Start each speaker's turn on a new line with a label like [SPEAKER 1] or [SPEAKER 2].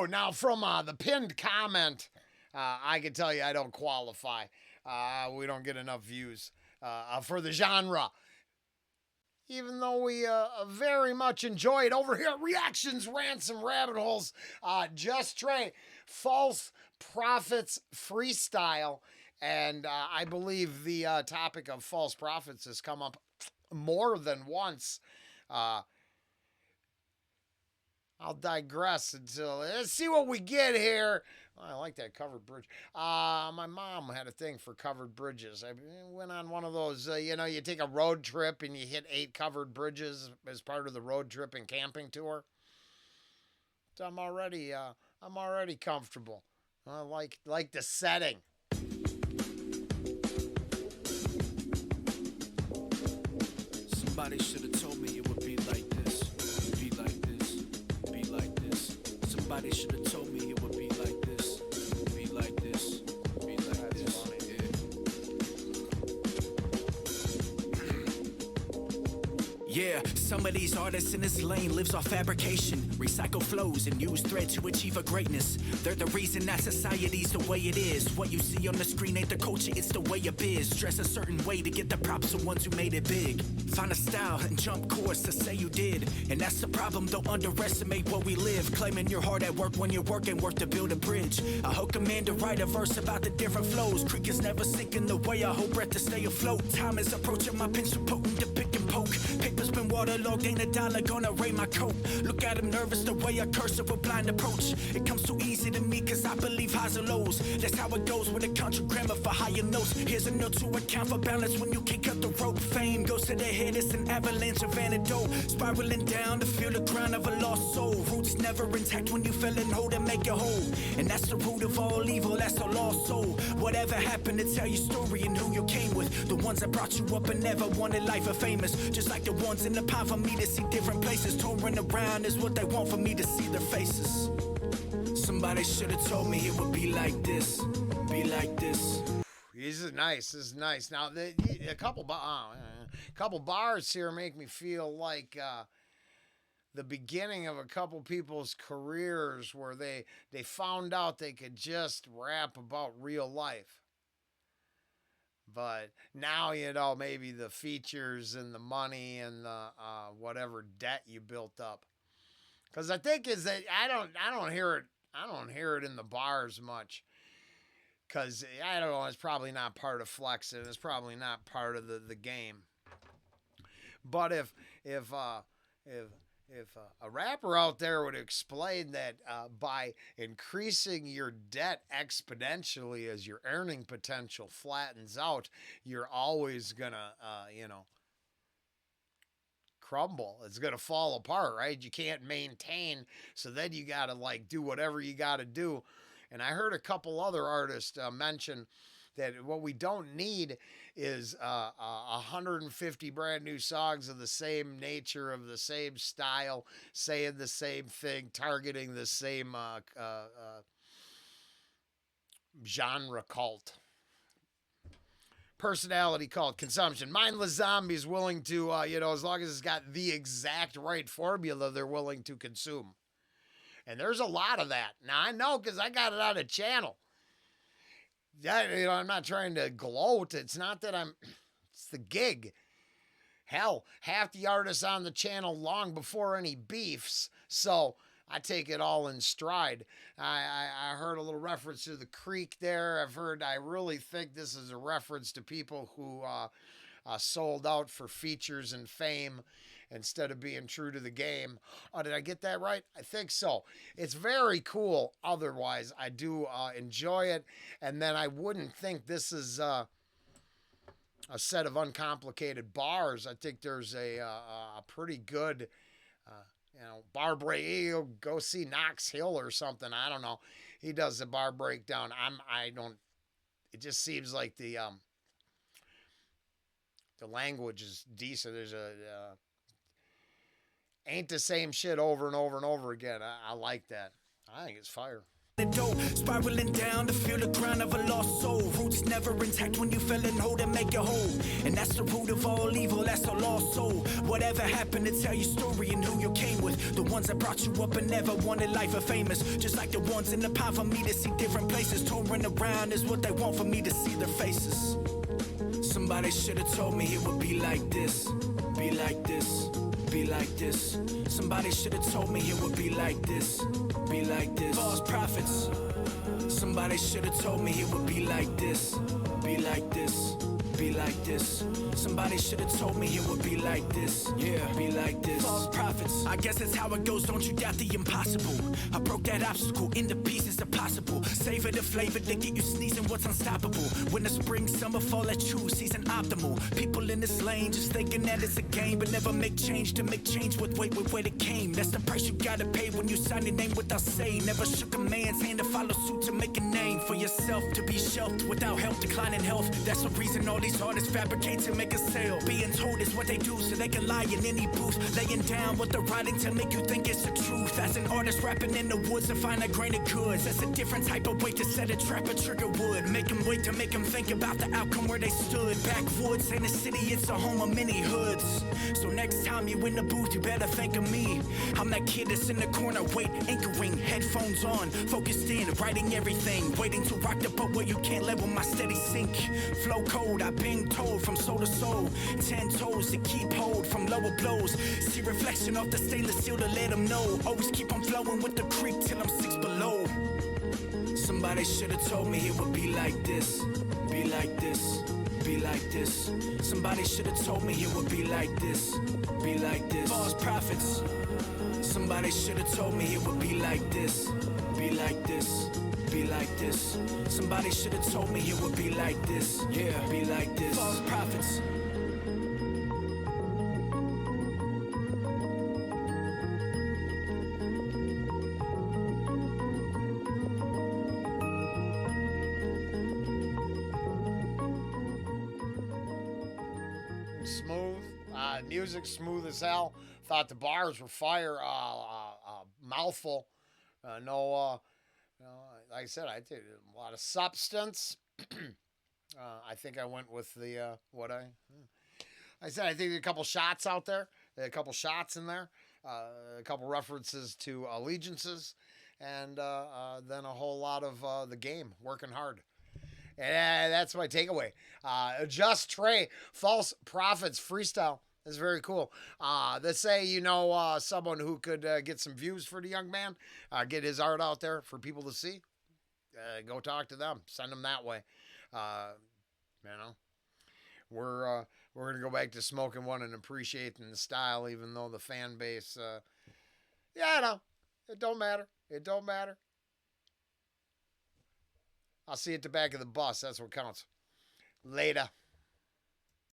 [SPEAKER 1] now from the pinned comment, I can tell you I don't qualify. We don't get enough views for the genre. Even though we very much enjoy it over here at Reactions, Rants, and Rabbit Holes, JustTrae, False Prophets Freestyle. And I believe the topic of false prophets has come up more than once. I'll digress until let's see what we get here. Oh, I like that covered bridge. My mom had a thing for covered bridges. I went on one of those. You take a road trip and you hit 8 covered bridges as part of the road trip and camping tour. So I'm already comfortable. I like the setting.
[SPEAKER 2] Somebody should have told me it would be like this, be like this, be like this. Somebody should have told me it would be like this, be like this, be like this. Yeah, some of these artists in this lane lives off fabrication, recycle flows and use thread to achieve a greatness. They're the reason that society's the way it is. What you see on the screen ain't the culture, it's the way it is. Dress a certain way to get the props of ones who made it big. Find a style and jump course to say you did. And that's the problem, don't underestimate what we live. Claiming you're hard at work when you're working work to build a bridge. I hope a man to write a verse about the different flows. Creek is never sinking the way I hold breath to stay afloat. Time is approaching, my pencil potent to pick and poke. Paper's been waterlogged, ain't a dollar gonna raid my coat. Look at him nervous the way I curse with a blind approach. It comes too easy to me cause I believe highs and lows. That's how it goes with a country grammar for higher notes. Here's a note to account for balance when you can't cut the rope. Fame goes to the head, it's an avalanche of antidote. Spiraling down to feel the ground of a lost soul. Roots never intact when you fell and hold and make it whole. And that's the root of all evil, that's a lost soul. Whatever happened to tell your story and who you came with. The ones that brought you up and never wanted life or famous. Just like the ones in the pile for me to see different places. Touring around is what they want for me to see their faces. Somebody should have told me it would be like this, be like this.
[SPEAKER 1] This is nice. This is nice. Now, a couple bars here make me feel like the beginning of a couple people's careers where they found out they could just rap about real life. But now, maybe the features and the money and the whatever debt you built up. Because I think is that I don't hear it in the bars much. Because I don't know, it's probably not part of flexing. It's probably not part of the game. But if a rapper out there would explain that by increasing your debt exponentially as your earning potential flattens out, you're always gonna, crumble. It's gonna fall apart, right? You can't maintain, so then you gotta do whatever you gotta do. And I heard a couple other artists mention that what we don't need is 150 brand new songs of the same nature, of the same style, saying the same thing, targeting the same genre cult. Personality cult, consumption. Mindless zombies willing to, as long as it's got the exact right formula, they're willing to consume. And there's a lot of that. Now, I know because I got it on a channel. I'm not trying to gloat. It's not that it's the gig. Hell, half the artists on the channel long before any beefs. So I take it all in stride. I heard a little reference to the creek there. I really think this is a reference to people who sold out for features and fame instead of being true to the game. Oh, did I get that right? I think so. It's very cool. Otherwise, I do enjoy it. And then I wouldn't think this is a set of uncomplicated bars. I think there's a pretty good, bar break. Go see Knox Hill or something. I don't know. He does the bar breakdown. It just seems like the language is decent. There's ain't the same shit over and over and over again. I like that. I think it's fire.
[SPEAKER 2] the dough, spiraling down to feel the grind of a lost soul. Roots never intact when you fell and hold and make it whole. And that's the root of all evil, that's a lost soul. Whatever happened to tell your story and who you came with. The ones that brought you up and never wanted life or famous. Just like the ones in the pine for me to see different places. Touring around is what they want for me to see their faces. Somebody should have told me it would be like this. Be like this, be like this. Somebody should have told me it would be like this. Be like this. False prophets. Somebody should have told me it would be like this. Be like this. Be like this. Somebody should have told me it would be like this. Yeah, be like this. False prophets. I guess that's how it goes. Don't you doubt the impossible. I broke that obstacle into pieces if possible. Savor the flavor to get you sneezing. What's unstoppable? When the spring, summer, fall at you, season optimal. People in this lane just thinking that it's a game, but never make change to make change with weight with where it came. That's the price you gotta pay when you sign your name without saying. Never shook a man's hand to follow suit to make a name for yourself. To be shelved without help, declining health. That's the reason all these artists fabricate to make a sale. Being told is what they do so they can lie in any booth. Laying down what they're writing to make you think it's the truth. As an artist rapping in the woods to find a grain of goods. That's a different type of way to set a trap, a trigger wood. Make them wait to make them think about the outcome where they stood. Backwoods ain't a city, it's a home of many hoods. So next time you in the booth, you better think of me. I'm that kid that's in the corner, wait, anchoring, headphones on, focused in, writing everything, waiting to rock the boat where you can't level my steady sink. Flow cold, I've been told from soul to soul. 10 toes to keep hold from lower blows. See reflection off the stainless steel to let them know. Always keep on flowing with the creek till I'm 6 below. Somebody should have told me it would be like this. Be like this. Be like this. Somebody should have told me it would be like this. Be like this. False prophets. Somebody should have told me it would be like this. Be like this. Be like this. Somebody should have told me it would be like this. Yeah, be like this. False prophets.
[SPEAKER 1] Smooth. Music smooth as hell. Thought the bars were fire. Mouthful. Like I said, I did a lot of substance. I think I went with the I said I think there are a couple shots out there. There are a couple shots in there. A couple references to allegiances, and then a whole lot of the game, working hard. And that's my takeaway. JustTrae, False Prophets, Freestyle. That's very cool. Let's say you know someone who could get some views for the young man, get his art out there for people to see. Go talk to them. Send them that way. We're gonna go back to smoking one and appreciating the style, even though the fan base. It don't matter. It don't matter. I'll see you at the back of the bus. That's what counts. Later.